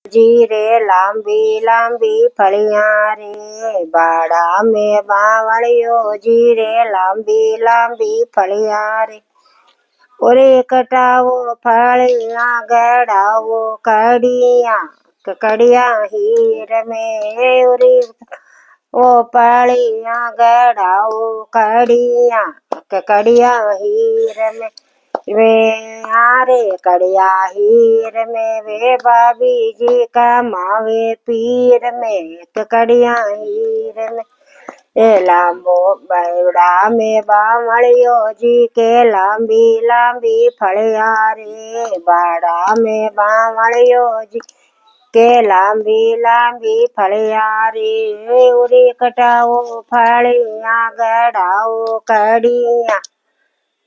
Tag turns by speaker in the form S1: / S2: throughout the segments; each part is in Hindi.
S1: जी रे लांबी लांबी फलियां रे, बाड़ा में बावड़ियो जी रे लांबी लांबी फलियां रे। ओरे कटावो फलियां गड़ावो कड़ियां, कड़ियां हीर में ओरे ओ फलियां गड़ावो कड़ियां, कड़ियां हीर में वे आरे कड़िया हीर में वे भाभी जी कमावे पीर में, कड़िया हीर में ए लांबो बड़ा में बावड़ियो जी के लांबी लांबी फलिया रे, बाड़ा में बावड़ियो जी के लांबी लांबी फलिया रे। उरी कटाओ फलिया गड़ाओ कड़िया,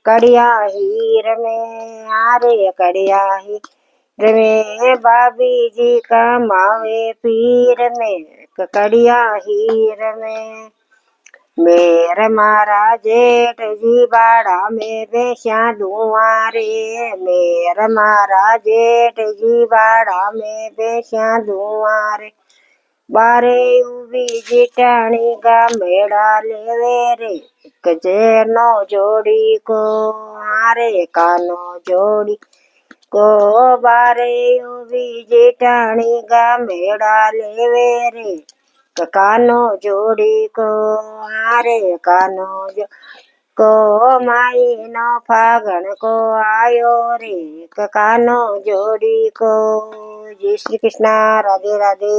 S1: कड़िया हीर में आरे कड़िया हीर में भाभी जी कमावे पीर में, कड़िया हीर में। मेर मारा जेठ जी बाड़ा में बेस्या धुआं रे, मेर मारा जेठ जी बाड़ा में बेस्या धुआं रे। बारे उबी जिटाणी गा मेड़ा लेवे रे, जेनो जोड़ी को आरे कानो जोड़ी को। बारे उबी जिटाणी गा मेड़ा लेवे रे, कानो जोड़ी को आरे कानो जो को। माई नो फागण को आयो रे, कानो जोड़ी को। जय श्री कृष्णा, राधे राधे।